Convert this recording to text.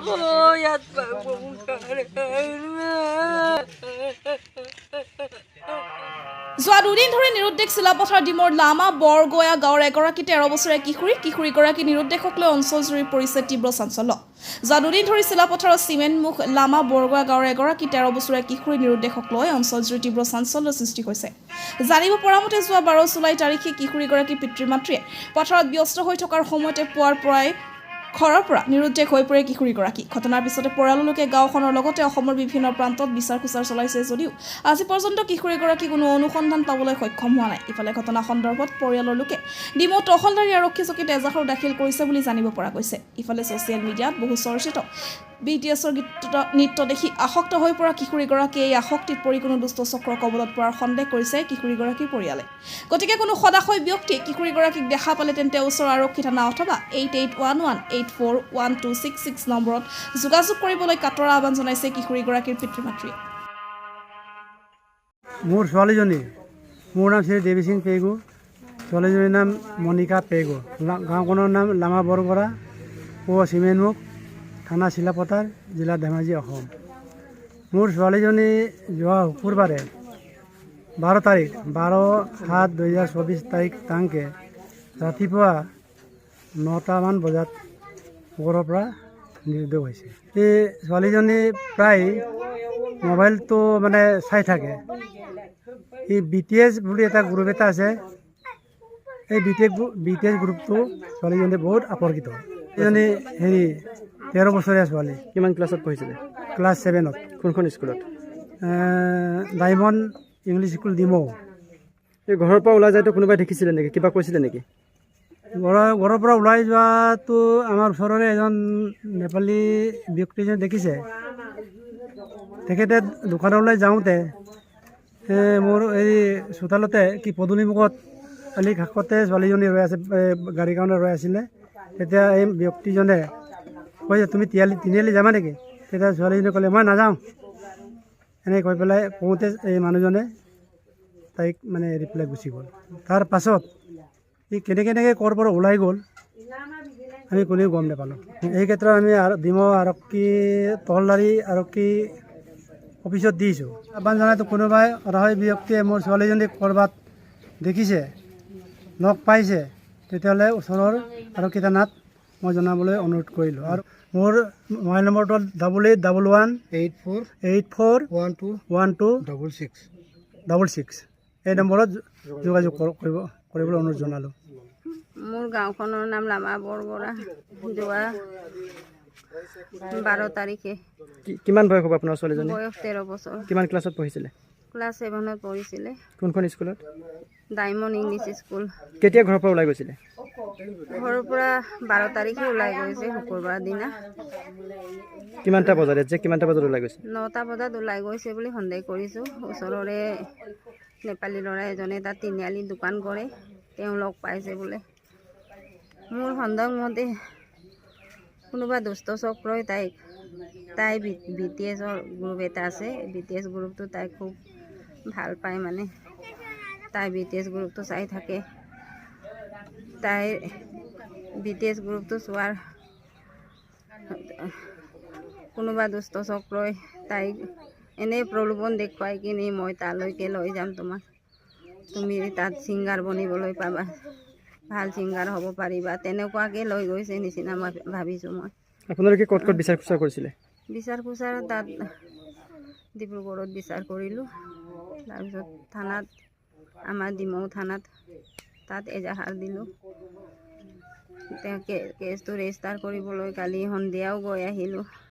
ইয়াত পাব যোৱা দুদিন ধৰি নিৰুদ্দেশ চিলাপথাৰ ডিমৰ লামা বৰগয়া গাঁৱৰ এগৰাকী 13 বছৰীয়া কিশোৰীগৰাকী নিৰুদ্দেশক লৈ অঞ্চলজুৰি পৰিছে তীব্ৰ চাঞ্চল্য। যোৱা দুদিন ধৰি চিলাপথাৰৰ চিমেণ্টমুখ লামা বৰগয়া গাঁৱৰ এগৰাকী 13 বছৰীয়া কিশোৰী নিৰুদ্দেশক লৈ অঞ্চলজুৰি তীব্ৰ চাঞ্চল্যৰ সৃষ্টি হৈছে। জানিব পৰা মতে যোৱা 12 জুলাই তাৰিখে কিশোৰীগৰাকীৰ পিতৃ মাতৃয়ে পথাৰত ব্যস্ত হৈ থকাৰ সময়তে পুৱাৰ পৰাই ঘৰৰ পৰা নিৰুদ্দেশ হৈ পৰে কিশোৰীগৰাকী। ঘটনাৰ পিছতে পৰিয়ালৰ লোকে গাঁওখনৰ লগতে অসমৰ বিভিন্ন প্ৰান্তত বিচাৰ খোচাৰ চলাইছে যদিও আজি পৰ্যন্ত কিশোৰীগৰাকী কোনো অনুসন্ধান পাবলৈ সক্ষম হোৱা নাই। ইফালে ঘটনা সন্দৰ্ভত পৰিয়ালৰ লোকে ডিমৌ তহলদাৰী আৰক্ষী চকীত এজাহাৰ দাখিল কৰিছে বুলি জানিব পৰা গৈছে। ইফালে ছ'চিয়েল মিডিয়াত বহু চৰ্চিত BTSৰ নৃত্য দেখি আসক্ত হৈ পৰা কিশোৰীগৰাকীয়ে এই আসক্তিত পৰি কোনো দুষ্ট চক্ৰৰ কবলত পৰাৰ সন্দেহ কৰিছে কিশোৰীগৰাকীৰ পৰিয়ালে। গতিকে কোনো সদাশয় ব্যক্তিয়ে কিশোৰীগৰাকীক দেখা পালে তেন্তে ওচৰৰ আৰক্ষী থানা অথবা 8811841266 নম্বৰত যোগাযোগ কৰিবলৈ কাটৰ আহ্বান জনাইছে কিশোৰীগৰাকীৰ পিতৃ মাতৃয়ে। মোৰ ছোৱালীজনী, মোৰ নাম শ্ৰী দেৱী সিং পেগু, ছোৱালীজনীৰ নাম মণিকা পেগু, গাঁওখনৰ নাম লামা বৰগয়া, চিমেণ্টমুখ, থানা চিলাপথাৰ, জিলা ধেমাজি, অসম। মোৰ ছোৱালীজনী যোৱা শুকুৰবাৰে 12 তাৰিখ 12/7/2024 তাৰিখ তাংকে ৰাতিপুৱা 9টামান বজাত ঘৰৰ পৰা নিৰুদ্দেশ হৈছে। এই ছোৱালীজনী প্ৰায় মোবাইলটো মানে চাই থাকে। এই BTS বুলি এটা গ্ৰুপ এটা আছে, এই BTS গ্ৰুপটো ছোৱালীজনী বহুত আকৰ্ষিত। এইজনী 13 বছৰীয়া ছোৱালী। কিমান ক্লাছত পঢ়িছিলে? ক্লাছ 7ত। কোনখন স্কুলত? Diamond English school, Dimow. এই ঘৰৰ পৰা ওলাই যাওঁতে কোনোবাই দেখিছিলে নেকি, কিবা কৈছিলে নেকি? ঘৰৰ পৰা ওলাই যোৱাটো আমাৰ ওচৰৰে এজন নেপালী ব্যক্তিজনে দেখিছে। তেখেতে দোকানলৈ যাওঁতে মোৰ এই চোতালতে পদূলিমুখত আলি কাষতে ছোৱালীজনী ৰৈ আছে, গাড়ীৰ কাৰণে ৰৈ আছিলে। তেতিয়া এই ব্যক্তিজনে কৈছে, তুমি তিনিআলি যাবা নেকি? তেতিয়া ছোৱালীজনীয়ে ক'লে, মই নাযাওঁ। এনেকৈ কৈ পেলাই কওঁতে এই মানুহজনে তাইক মানে এৰি পেলাই গুচি গ'ল। তাৰ পাছত ই কেনেকৈ ক'ৰ পৰা ওলাই গ'ল আমি কোনেও গম নাপালোঁ। এই ক্ষেত্ৰত আমি ডিমৌ আৰক্ষী তহলদাৰী আৰক্ষী অফিচত দিছোঁ আহ্বান জনাইছোঁ। কোনোবাই অৰাহী ব্যক্তিয়ে মোৰ ছোৱালীজনীক ক'ৰবাত দেখিছে, লগ পাইছে, তেতিয়াহ'লে ওচৰৰ আৰক্ষী থানাত মই জনাবলৈ অনুৰোধ কৰিলোঁ। আৰু মোৰ মোবাইল নম্বৰটো 8884121266 এই নম্বৰত যোগাযোগ কৰিবলৈ অনুৰোধ জনালোঁ। মোৰ গাঁওখনৰ নাম লামা বৰগয়া। যোৱা 12 তাৰিখে কিমান বয়স হ'ব আপোনাৰ ছোৱালীজনী? বয়স 13 বছৰ। কিমান ক্লাছত পঢ়িছিলে? ক্লাছ 7ত পঢ়িছিলে। কোনখন স্কুলত? Diamond English school. কেতিয়া ঘৰৰ পৰা ওলাই গৈছিলে? ঘৰৰ পৰা 12 তাৰিখে ওলাই গৈছে, শুকুৰবাৰ দিনা। কিমানটা বজাত ওলাই গৈছে? 9টা বজাত ওলাই গৈছে বুলি সন্দেহ কৰিছোঁ। ওচৰৰে নেপালী ল'ৰা এজনে তাত তিনিআলি দোকান কৰে, তেওঁ লগ পাইছে বোলে। মোৰ সন্দেহ মতে কোনোবা দুষ্ট চক্ৰই তাই BTSৰ গ্ৰুপ এটা আছে, BTS গ্ৰুপটো তাই খুব ভাল পায়, মানে তাই BTS গ্ৰুপটো চাই থাকে। তাইৰ BTS গ্ৰুপটো চোৱাৰ কোনোবা দুষ্ট চক্ৰই তাইক এনেই প্ৰলোভন দেখুৱাই কিনি, মই তালৈকে লৈ যাম তোমাক, তুমি তাত ছিংগাৰ বনিবলৈ পাবা, ভাল ছিংগাৰ হ'ব পাৰিবা, তেনেকুৱাকৈ লৈ গৈছে নিচিনা মই ভাবিছোঁ। মই আপোনালোকে ক'ত বিচাৰ খোচাৰ কৰিছিলে? বিচাৰ খোচাৰ তাত ডিব্ৰুগড়ত বিচাৰ কৰিলোঁ। তাৰপিছত থানাত, আমাৰ ডিমৌ থানাত তাত এজাহাৰ দিলোঁ। কেছটো ৰেজিষ্টাৰ কৰিবলৈ কালি সন্ধিয়াও গৈ আহিলোঁ।